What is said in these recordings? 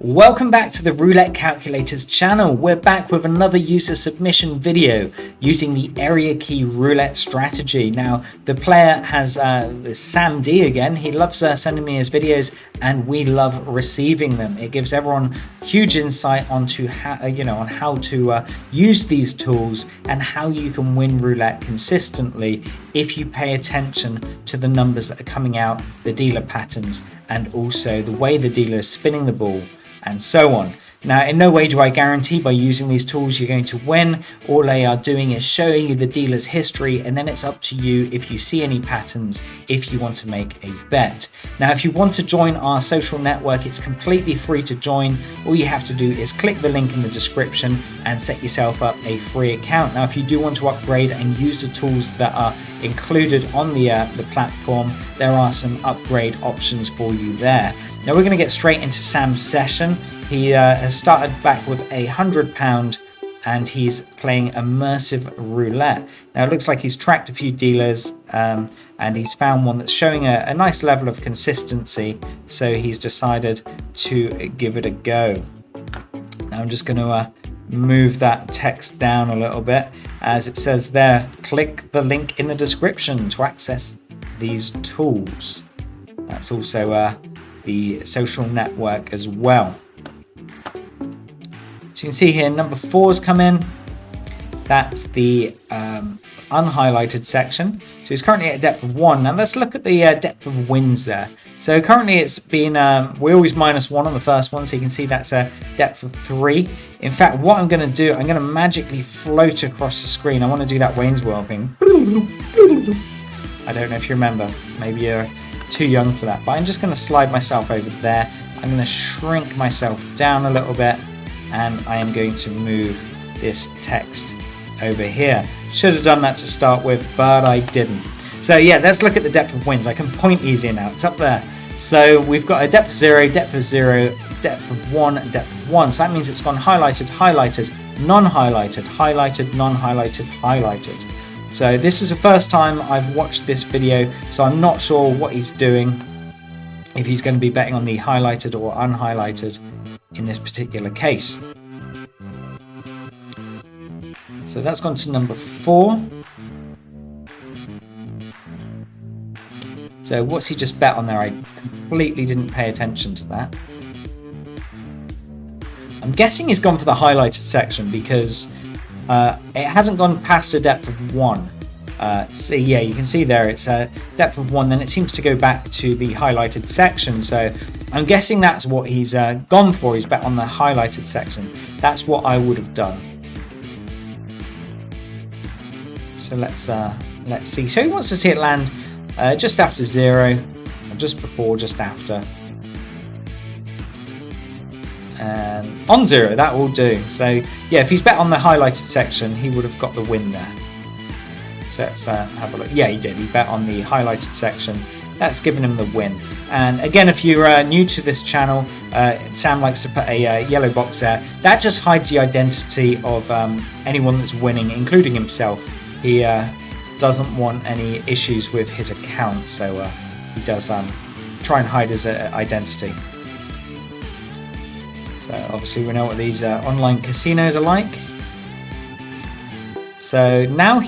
Welcome back to the Roulette Calculators channel. We're back with another user submission video using the area key roulette strategy. Now, the player has Sam D again. He loves sending me his videos and we love receiving them. It gives everyone huge insight onto how to use these tools and how you can win roulette consistently if you pay attention to the numbers that are coming out, the dealer patterns, and also the way the dealer is spinning the ball, and so on. Now, in no way do I guarantee by using these tools you're going to win. All they are doing is showing you the dealer's history, and then it's up to you if you see any patterns, if you want to make a bet. Now, if you want to join our social network, it's completely free to join. All you have to do is click the link in the description and set yourself up a free account. Now, if you do want to upgrade and use the tools that are included on the platform, there are some upgrade options for you there. Now we're going to get straight into Sam's session. He has started back with £100 and he's playing immersive roulette. Now it looks like he's tracked a few dealers and he's found one that's showing a nice level of consistency, so he's decided to give it a go. Now I'm just going to move that text down a little bit. As it says there, click the link in the description to access these tools. That's also the social network as well. So you can see here number 4's come in. That's the unhighlighted section. So it's currently at a depth of 1. Now let's look at the depth of wins there. So currently it's been, we always -1 on the first one, so you can see that's a depth of 3. In fact, what I'm going to do, I'm going to magically float across the screen. I want to do that Wayne's World thing. I don't know if you remember, maybe you're too young for that, but I'm just going to slide myself over there. I'm going to shrink myself down a little bit, and I am going to move this text over here. Should have done that to start with, but I didn't. So yeah, let's look at the depth of wins. I can point easier now. It's up there. So we've got a depth of 0, depth of 0, depth of 1, and depth of 1. So that means it's gone highlighted, highlighted, non-highlighted, highlighted, non-highlighted, highlighted. So this is the first time I've watched this video, so I'm not sure what he's doing, if he's going to be betting on the highlighted or unhighlighted in this particular case. So that's gone to number 4. So what's he just bet on there? I completely didn't pay attention to that. I'm guessing he's gone for the highlighted section because it hasn't gone past a depth of 1. So yeah, you can see there it's a depth of 1, then it seems to go back to the highlighted section. So I'm guessing that's what he's gone for. He's bet on the highlighted section. That's what I would have done. So let's see. So he wants to see it land just after 0, or just before, just after. And on 0, that will do. So yeah, if he's bet on the highlighted section, he would have got the win there. So let's have a look. Yeah, he did. He bet on the highlighted section. That's given him the win. And again, if you're new to this channel, Sam likes to put a yellow box there. That just hides the identity of anyone that's winning, including himself. He doesn't want any issues with his account, so he does try and hide his identity. So obviously we know what these online casinos are like. So now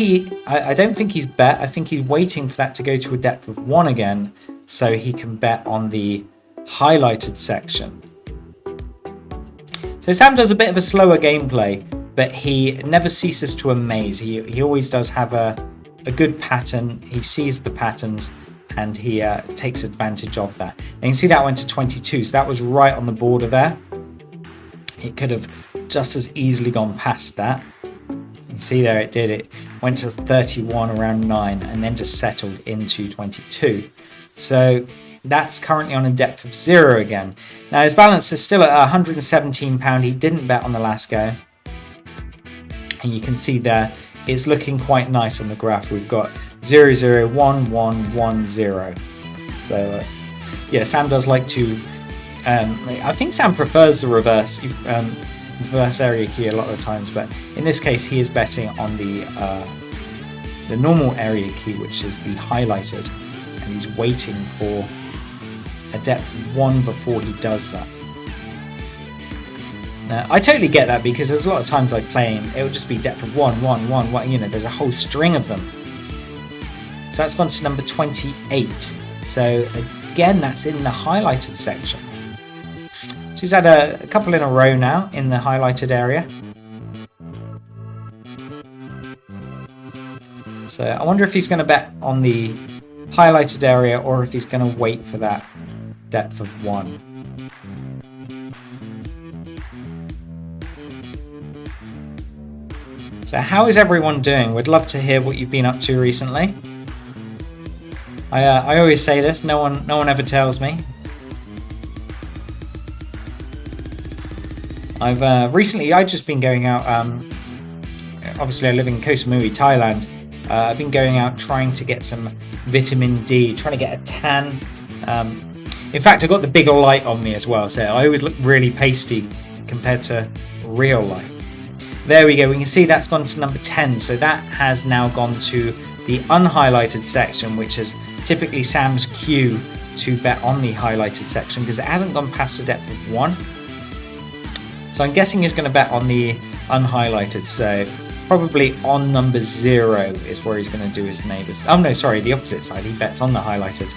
I don't think he's bet. I think he's waiting for that to go to a depth of 1 again, so he can bet on the highlighted section. So Sam does a bit of a slower gameplay, but he never ceases to amaze. He always does have a good pattern. He sees the patterns and he takes advantage of that. And you can see that went to 22, so that was right on the border there. It could have just as easily gone past that. You see there it did. It went to 31 around 9 and then just settled into 22. So that's currently on a depth of 0 again. Now his balance is still at £117. He didn't bet on the last go. And you can see there it's looking quite nice on the graph. We've got 0, 0, 1, 1, 1, 0. So yeah, Sam does like to I think Sam prefers the reverse area key a lot of the times, but in this case he is betting on the normal area key, which is the highlighted, and he's waiting for a depth of 1 before he does that. I totally get that, because there's a lot of times I play and it will just be depth of 1, 1, 1, 1, you know, there's a whole string of them. So that's gone to number 28. So again, that's in the highlighted section. So he's had a couple in a row now in the highlighted area. So I wonder if he's going to bet on the highlighted area or if he's going to wait for that depth of 1. So how is everyone doing? We'd love to hear what you've been up to recently. I always say this, no one ever tells me. I've just been going out, obviously I live in Koh Samui, Thailand. I've been going out trying to get some vitamin D, trying to get a tan. In fact, I got the bigger light on me as well, so I always look really pasty compared to real life. There we go, we can see that's gone to number 10, so that has now gone to the unhighlighted section, which is typically Sam's cue to bet on the highlighted section, because it hasn't gone past the depth of 1. So I'm guessing he's going to bet on the unhighlighted, so probably on number 0 is where he's going to do his neighbours. Oh no, sorry, the opposite side, he bets on the highlighted.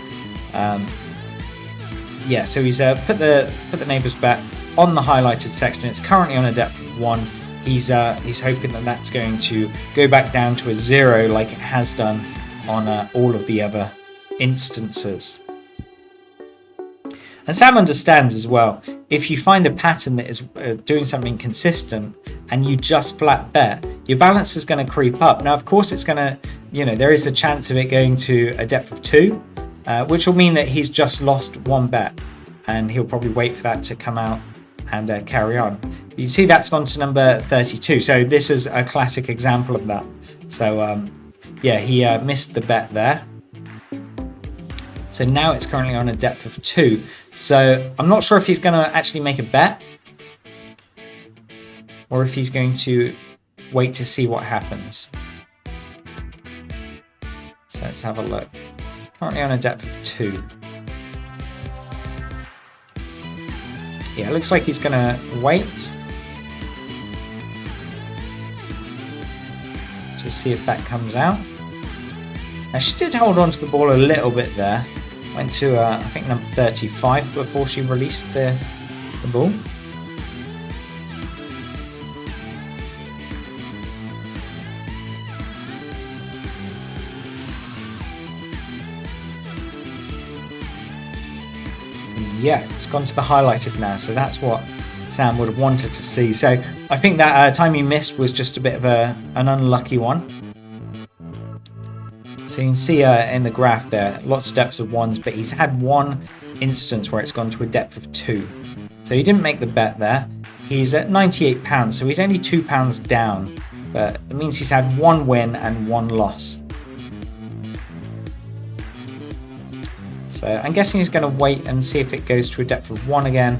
Yeah, so he's put the neighbours bet on the highlighted section. It's currently on a depth of 1. He's hoping that that's going to go back down to a 0 like it has done on all of the other instances. And Sam understands as well, if you find a pattern that is doing something consistent and you just flat bet, your balance is going to creep up. Now, of course, it's going to, you know, there is a chance of it going to a depth of 2, which will mean that he's just lost 1 bet and he'll probably wait for that to come out and carry on. You see that's gone to number 32, so this is a classic example of that. So yeah, he missed the bet there. So now it's currently on a depth of 2. So I'm not sure if he's going to actually make a bet or if he's going to wait to see what happens. So let's have a look. Currently on a depth of 2. Yeah, it looks like he's going to wait to see if that comes out. Now, she did hold on to the ball a little bit there. Went to, I think, number 35 before she released the ball. Yeah, it's gone to the highlighted now, so that's what Sam would have wanted to see. So I think that time he missed was just a bit of an unlucky one. So you can see in the graph there, lots of depths of 1s, but he's had one instance where it's gone to a depth of 2. So he didn't make the bet there. He's at £98, so he's only £2 down, but it means he's had 1 win and 1 loss. So I'm guessing he's going to wait and see if it goes to a depth of 1 again,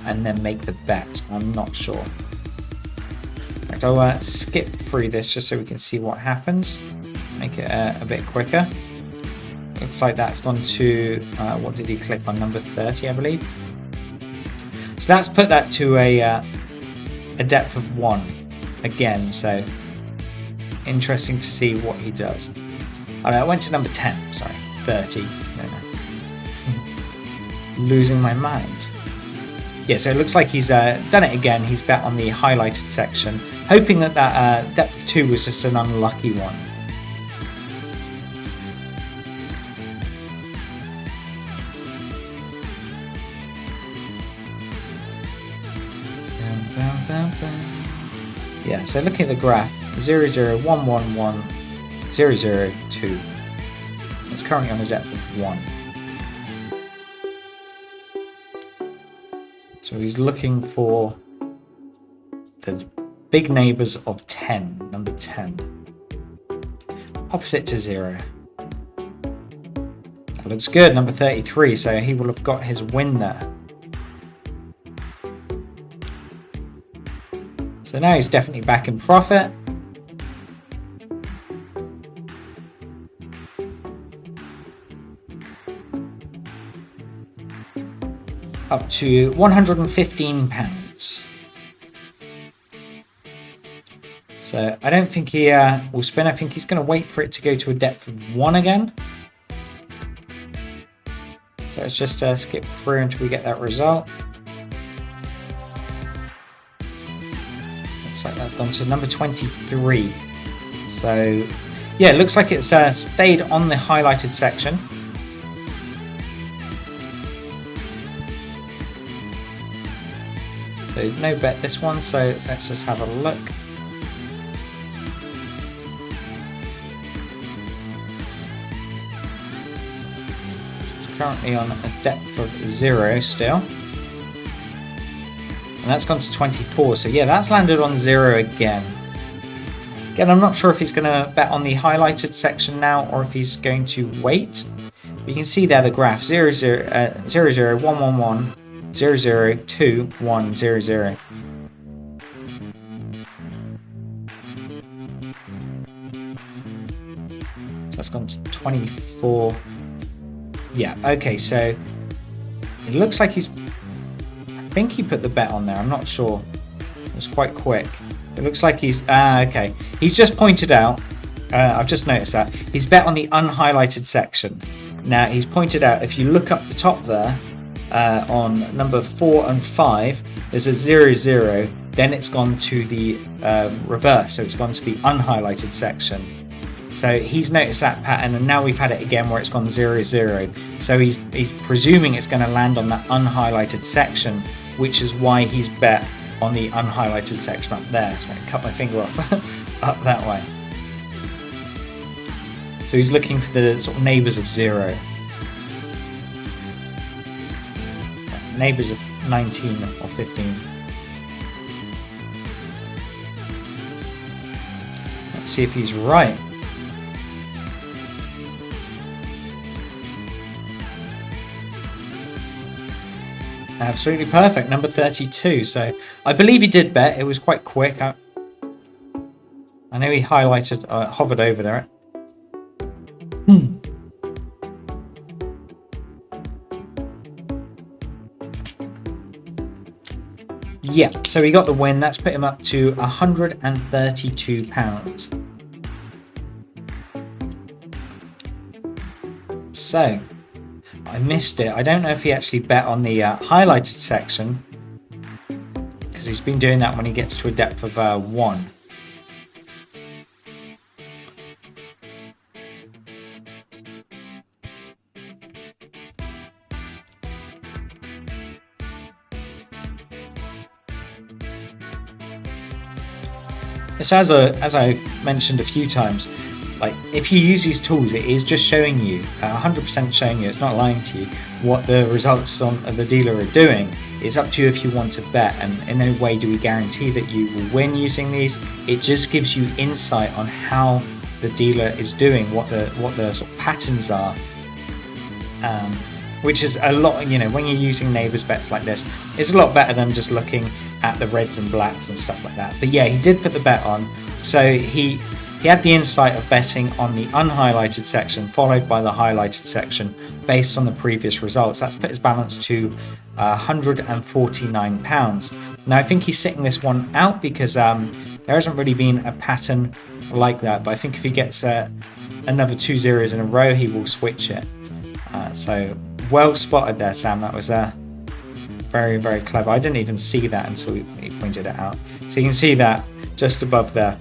and then make the bet. I'm not sure. In fact, I'll skip through this just so we can see what happens. Make it a bit quicker. Looks like that's gone to, what did he click on? Number 30, I believe. So that's put that to a depth of 1 again. So interesting to see what he does. Oh no, I went to number 10. Sorry, 30. No. Losing my mind. Yeah, so it looks like he's done it again. He's bet on the highlighted section, hoping that that depth of 2 was just an unlucky one. Yeah, so looking at the graph, 0, 0, 1, 1, 1, 0, 0, 2. It's currently on a depth of 1. So he's looking for the big neighbours of 10, number 10. Opposite to 0. That looks good, number 33, so he will have got his win there. So now he's definitely back in profit. Up to £115. So I don't think he will spin. I think he's going to wait for it to go to a depth of 1 again. So let's just skip through until we get that result. Looks like that's gone to number 23. So yeah, it looks like it's stayed on the highlighted section. So no bet this one, so let's just have a look. It's currently on a depth of 0 still. And that's gone to 24, so yeah, that's landed on 0 again. Again, I'm not sure if he's going to bet on the highlighted section now or if he's going to wait. But you can see there the graph 0, 0, 0, 0, 1, 1, 1, 0, 0, 2, 1, 0, 0. So that's gone to 24. Yeah, okay, so it looks like he's... I think he put the bet on there, I'm not sure. It was quite quick. It looks like he's... okay. He's just pointed out, I've just noticed that, he's bet on the unhighlighted section. Now, he's pointed out, if you look up the top there, on number 4 and 5, there's a 0, 0, then it's gone to the reverse, so it's gone to the unhighlighted section. So he's noticed that pattern, and now we've had it again where it's gone 0, 0. So he's presuming it's going to land on that unhighlighted section, which is why he's bet on the unhighlighted section up there. So I'm going to cut my finger off up that way. So he's looking for the sort of neighbours of 0. Neighbours of 19 or 15. Let's see if he's right. Absolutely perfect, number 32. So I believe he did bet. It was quite quick. I know he highlighted, hovered over there. Yeah, so he got the win. That's put him up to £132. So I missed it. I don't know if he actually bet on the highlighted section, because he's been doing that when he gets to a depth of 1. So as I mentioned a few times, like if you use these tools, it is just showing you, 100% showing you, it's not lying to you, what the results on the dealer are doing. It's up to you if you want to bet, and in no way do we guarantee that you will win using these. It just gives you insight on how the dealer is doing, what the sort of patterns are, which is a lot, you know, when you're using neighbours bets like this, it's a lot better than just looking at the reds and blacks and stuff like that. But yeah, he did put the bet on, so he had the insight of betting on the unhighlighted section followed by the highlighted section based on the previous results. That's put his balance to £149. Now I think he's sitting this one out because there hasn't really been a pattern like that, but I think if he gets another 2 zeros in a row, he will switch it. So well spotted there, Sam. That was very, very clever. I didn't even see that until he pointed it out. So you can see that just above there.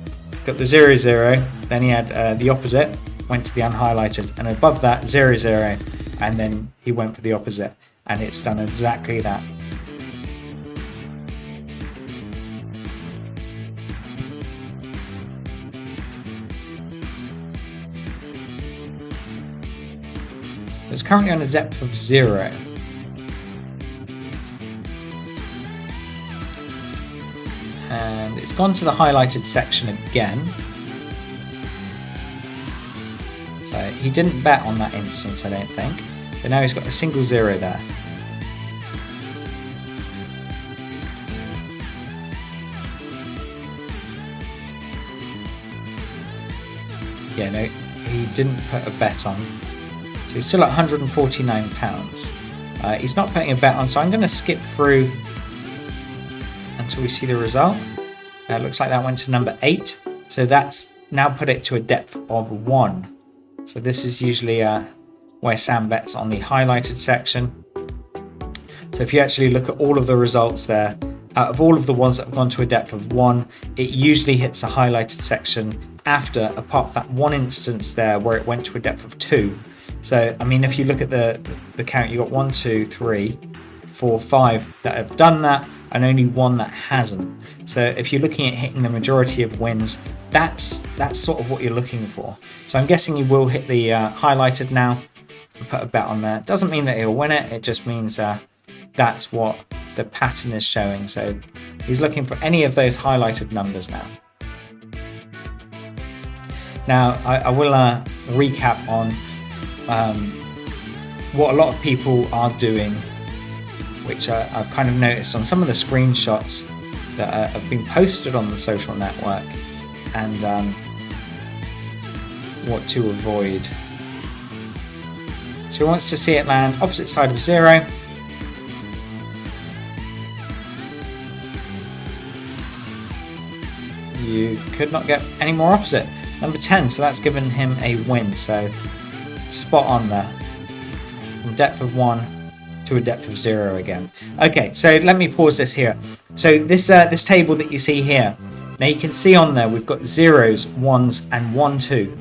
Got the 0, 0, then he had the opposite, went to the unhighlighted, and above that 0, 0, and then he went for the opposite, and it's done exactly that. It's currently on a depth of 0. And it's gone to the highlighted section again. So he didn't bet on that instance, I don't think. But now he's got a single 0 there. Yeah, no, he didn't put a bet on. So he's still at £149. He's not putting a bet on, so I'm going to skip through until we see the result. Looks like that went to number 8. So that's now put it to a depth of 1. So this is usually where Sam bets on the highlighted section. So if you actually look at all of the results there, out of all of the ones that have gone to a depth of 1, it usually hits a highlighted section after, apart from that one instance there where it went to a depth of 2. So, I mean, if you look at the count, you got 1, 2, 3, 4, 5 that have done that, and only 1 that hasn't. So if you're looking at hitting the majority of wins, that's sort of what you're looking for. So I'm guessing you will hit the highlighted now and put a bet on there. Doesn't mean that he'll win it, it just means that's what the pattern is showing. So he's looking for any of those highlighted numbers now. Now I will recap on what a lot of people are doing, which I've kind of noticed on some of the screenshots that have been posted on the social network, and what to avoid. So he wants to see it land opposite side of 0. You could not get any more opposite. Number 10, so that's given him a win. So spot on there. From depth of 1 to a depth of 0 again. Okay, so let me pause this here. So this table that you see here, now you can see on there we've got 0s, 1s, and 1, 2.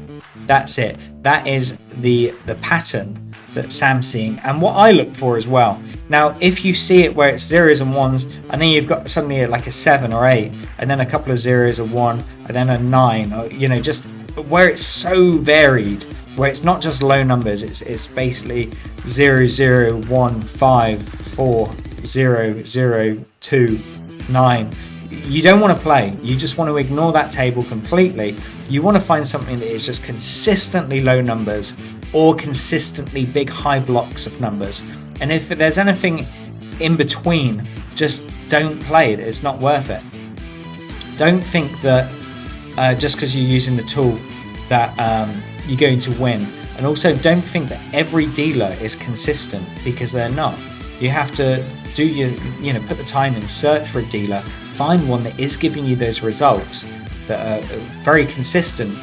That's it. That is the pattern that Sam's seeing, and what I look for as well. Now, if you see it where it's 0s and 1s, and then you've got suddenly like a 7 or 8, and then a couple of 0s, a 1, and then a 9, or just where it's so varied, where it's not just low numbers, it's basically 0, 0, 1, 5, 4, 0, 0, 2, 9. You don't want to play. You just want to ignore that table completely. You want to find something that is just consistently low numbers or consistently big high blocks of numbers. And if there's anything in between, just don't play it. It's not worth it. Don't think that just because you're using the tool that you're going to win. And also don't think that every dealer is consistent, because they're not. You have to do put the time in, search for a dealer, find one that is giving you those results that are very consistent.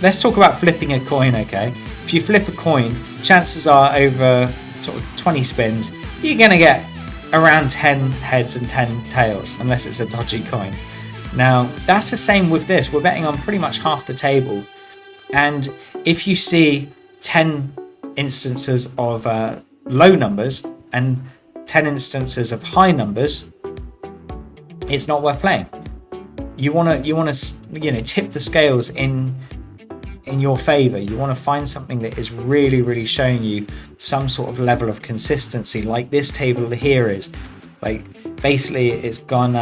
Let's talk about flipping a coin, okay? If you flip a coin, chances are over sort of 20 spins, you're going to get around 10 heads and 10 tails, unless it's a dodgy coin. Now, that's the same with this. We're betting on pretty much half the table. And if you see 10 instances of low numbers and 10 instances of high numbers, it's not worth playing. You want to tip the scales in your favor. You want to find something that is really, really showing you some sort of level of consistency, like this table here is. Like, basically, it's gone.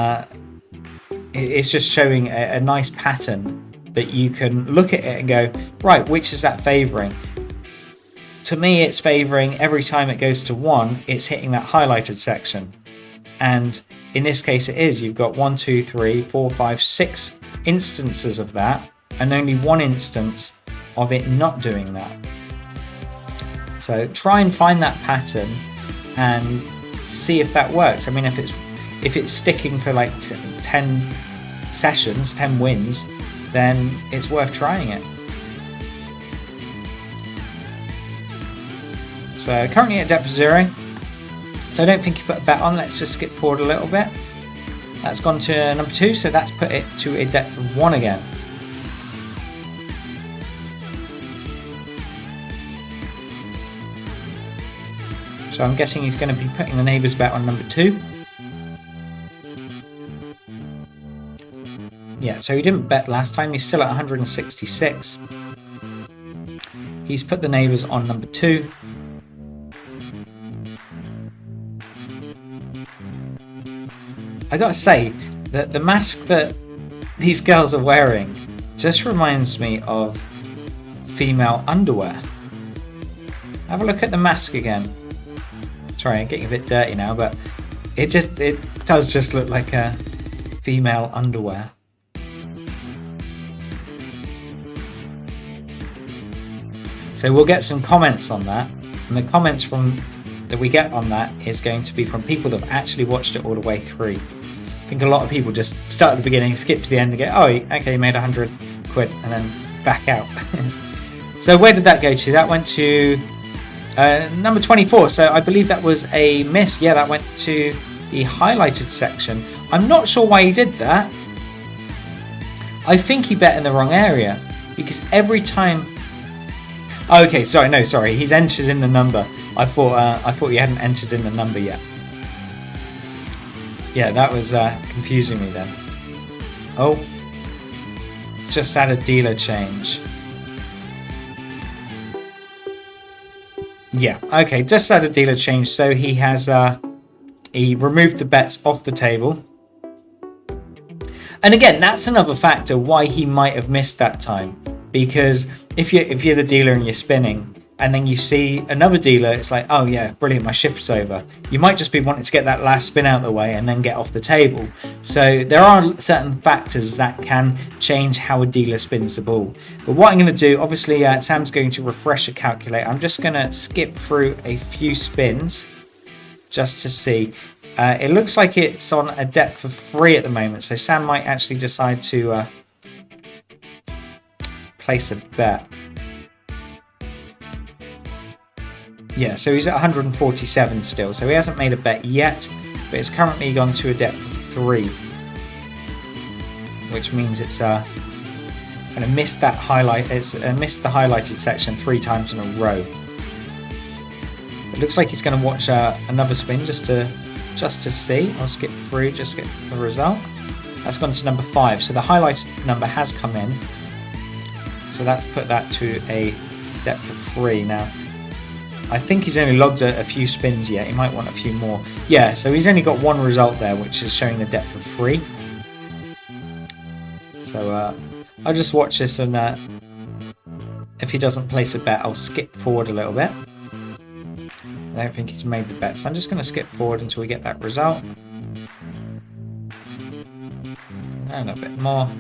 It's just showing a nice pattern that you can look at it and go, right, which is that favoring? To me, it's favoring every time it goes to 1, it's hitting that highlighted section. And in this case, it is. You've got 1, 2, 3, 4, 5, 6 instances of that, and only 1 instance of it not doing that. So try and find that pattern and see if that works. I mean, if it's sticking for like 10 sessions, 10 wins, then it's worth trying it. So currently at depth of 0. So I don't think you put a bet on. Let's just skip forward a little bit. That's gone to number 2, so that's put it to a depth of 1 again. So I'm guessing he's going to be putting the neighbour's bet on number 2. Yeah, so he didn't bet last time. He's still at 166. He's put the neighbours on number 2. I gotta say that the mask that these girls are wearing just reminds me of female underwear. Have a look at the mask again. Sorry, I'm getting a bit dirty now, but it does just look like a female underwear. So we'll get some comments on that, and the comments that we get on that is going to be from people that have actually watched it all the way through. think a lot of people just start at the beginning, skip to the end and go, oh, okay, you made 100 quid and then back out. So where did that go to? That went to number 24. So I believe that was a miss. Yeah, that went to the highlighted section. I'm not sure why he did that. I think he bet in the wrong area because every time... Oh, okay, sorry. He's entered in the number. I thought he hadn't entered in the number yet. Yeah, that was confusing me then. Oh, just had a dealer change. Yeah, okay, just had a dealer change. So he has he removed the bets off the table. And again, that's another factor why he might have missed that time. Because if you're the dealer and you're spinning, and then you see another dealer, it's like, oh yeah, brilliant, my shift's over. You might just be wanting to get that last spin out of the way and then get off the table. So there are certain factors that can change how a dealer spins the ball. But what I'm going to do, obviously Sam's going to refresh a calculator. I'm just going to skip through a few spins just to see. It looks like it's on a depth of 3 at the moment. So Sam might actually decide to place a bet. Yeah, so he's at 147 still, so he hasn't made a bet yet, but it's currently gone to a depth of 3, which means it's going to miss that highlight. It's missed the highlighted section 3 times in a row. It looks like he's going to watch another spin just to see. I'll skip through, just get the result. That's gone to number 5, so the highlighted number has come in. So that's put that to a depth of 3 now. I think he's only logged a few spins yet. He might want a few more. Yeah, so he's only got 1 result there, which is showing the depth of 3. So I'll just watch this, and if he doesn't place a bet, I'll skip forward a little bit. I don't think he's made the bet, so I'm just going to skip forward until we get that result. And a bit more.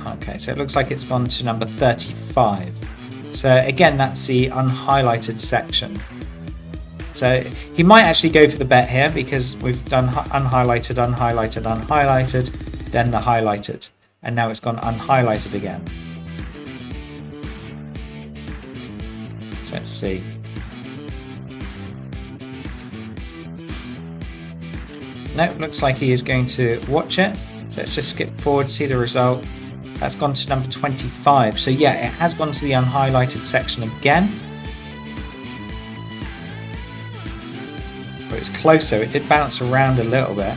Okay, so it looks like it's gone to number 35. So again, that's the unhighlighted section. So he might actually go for the bet here because we've done unhighlighted, unhighlighted, unhighlighted, then the highlighted. And now it's gone unhighlighted again. So let's see. No, looks like he is going to watch it. So let's just skip forward, see the result. That's gone to number 25. So yeah, it has gone to the unhighlighted section again. But it's closer. It did bounce around a little bit.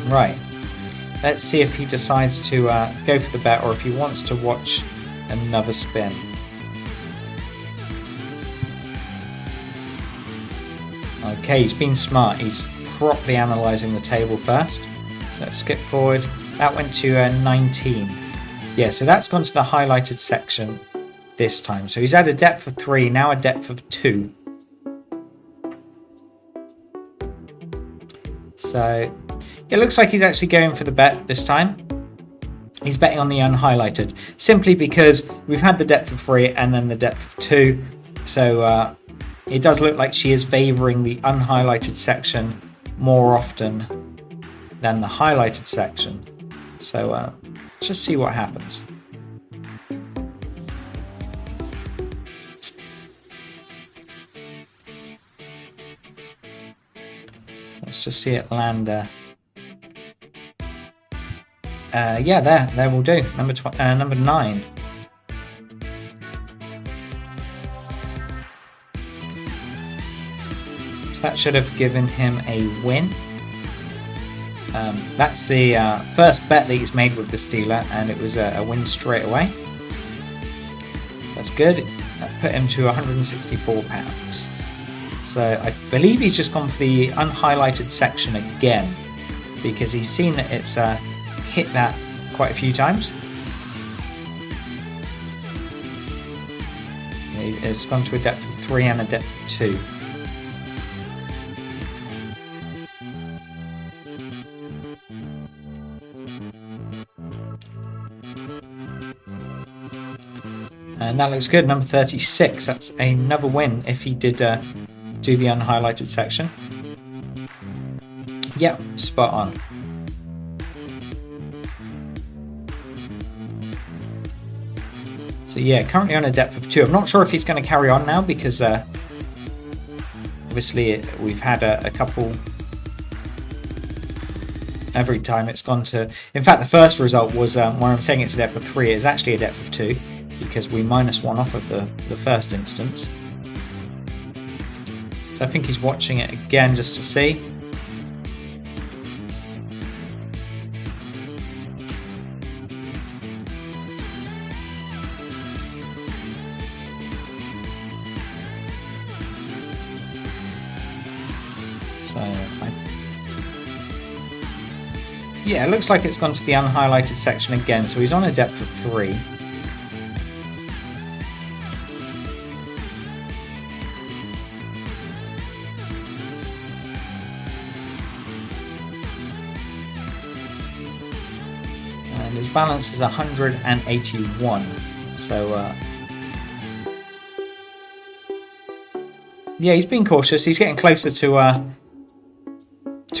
Right. Let's see if he decides to go for the bet or if he wants to watch another spin. Okay, he's been smart. He's properly analysing the table first. So let's skip forward. That went to 19. Yeah, so that's gone to the highlighted section this time. So he's had a depth of 3, now a depth of 2. So it looks like he's actually going for the bet this time. He's betting on the unhighlighted, simply because we've had the depth of 3 and then the depth of 2. So it does look like she is favouring the unhighlighted section more often than the highlighted section. So just see what happens. Let's just see it land. Yeah, there will do. Number 9. So that should have given him a win. That's the first bet that he's made with this dealer, and it was a win straight away. That's good. That put him to £164. So I believe he's just gone for the unhighlighted section again, because he's seen that it's hit that quite a few times. It's gone to a depth of 3 and a depth of 2. And that looks good. Number 36. That's another win if he did do the unhighlighted section. Yep, spot on. So yeah, currently on a depth of 2. I'm not sure if he's going to carry on now because obviously we've had a couple. Every time it's gone to... In fact, the first result was where I'm saying it's a depth of 3. It's actually a depth of 2 because we -1 off of the first instance. So I think he's watching it again just to see. So yeah, it looks like it's gone to the unhighlighted section again. So he's on a depth of 3. And his balance is 181. So yeah, he's being cautious. He's getting closer to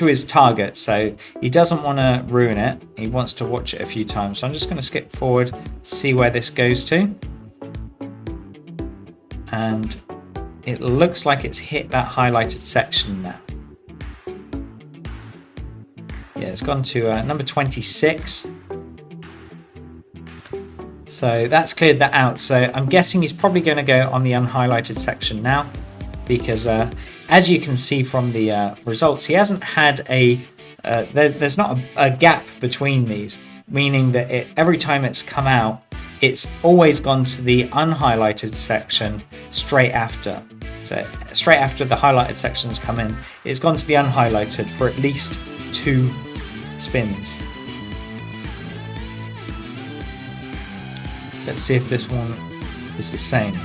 his target, so he doesn't want to ruin it. He wants to watch it a few times. So I'm just going to skip forward, see where this goes to. And it looks like it's hit that highlighted section now. Yeah, it's gone to number 26. So that's cleared that out. So I'm guessing he's probably going to go on the unhighlighted section now, because as you can see from the results, he hasn't had there's not a gap between these, meaning that every time it's come out, it's always gone to the unhighlighted section straight after. So straight after the highlighted sections come in, it's gone to the unhighlighted for at least 2 spins. So let's see if this one is the same.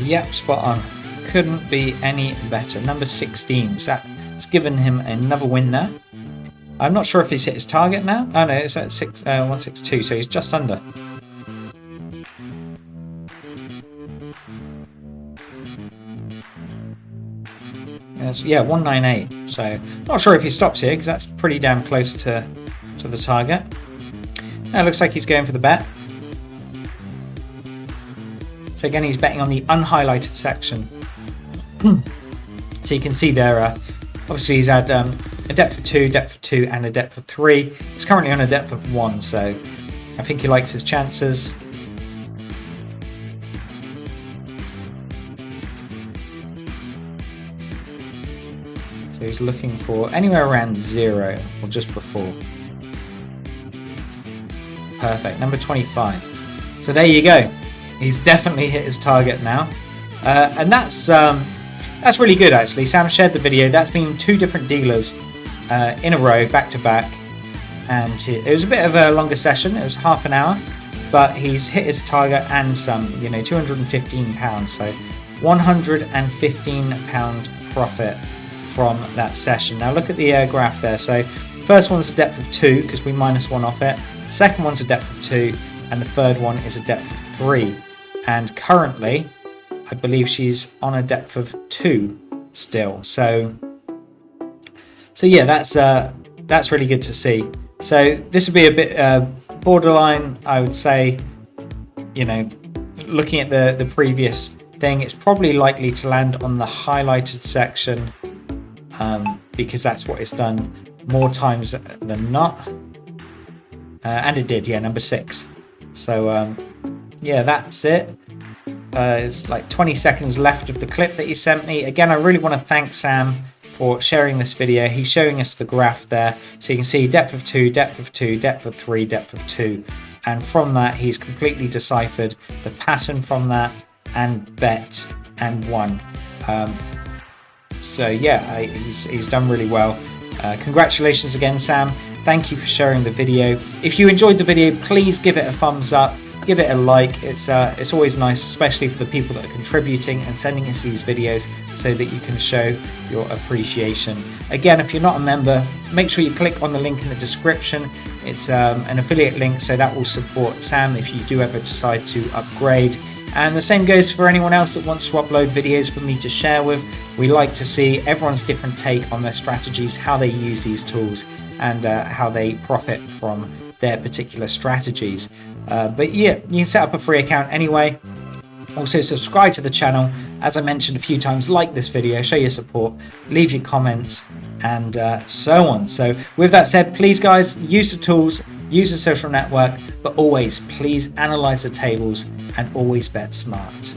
Yep, spot on. Couldn't be any better. Number 16. So that's given him another win there. I'm not sure if he's hit his target now. Oh no, it's at 162, so he's just under. Yeah, 198. So not sure if he stops here because that's pretty damn close to the target. Now it looks like he's going for the bet. So again, he's betting on the unhighlighted section. So you can see there, obviously he's had a depth of 2, and a depth of 3. He's currently on a depth of 1, so I think he likes his chances. So he's looking for anywhere around 0 or just before. Perfect, number 25. So there you go. He's definitely hit his target now, and that's really good actually. Sam shared the video. That's been 2 different dealers in a row, back to back, and it was a bit of a longer session. It was half an hour, but he's hit his target and some. You know, £215. So £115 profit from that session. Now look at the graph there. So first one's a depth of 2 because we -1 off it. Second one's a depth of 2, and the third one is a depth of 3. And currently, I believe she's on a depth of 2 still. So yeah, that's really good to see. So this would be a bit borderline, I would say. You know, looking at the previous thing, it's probably likely to land on the highlighted section because that's what it's done more times than not. And it did, yeah, number 6. So yeah, that's it. It's like 20 seconds left of the clip that he sent me. Again, I really want to thank Sam for sharing this video. He's showing us the graph there. So you can see depth of 2, depth of 2, depth of 3, depth of 2. And from that, he's completely deciphered the pattern from that and bet and won. So yeah, he's done really well. Congratulations again, Sam. Thank you for sharing the video. If you enjoyed the video, please give it a thumbs up. Give it a like. It's always nice, especially for the people that are contributing and sending us these videos so that you can show your appreciation. Again, if you're not a member, make sure you click on the link in the description. It's an affiliate link, so that will support Sam if you do ever decide to upgrade. And the same goes for anyone else that wants to upload videos for me to share with. We like to see everyone's different take on their strategies, how they use these tools, and how they profit from their particular strategies. But yeah, you can set up a free account anyway. Also subscribe to the channel. As I mentioned a few times, like this video, show your support, leave your comments, and so on. So with that said, please guys, use the tools, use the social network, but always please analyze the tables and always bet smart.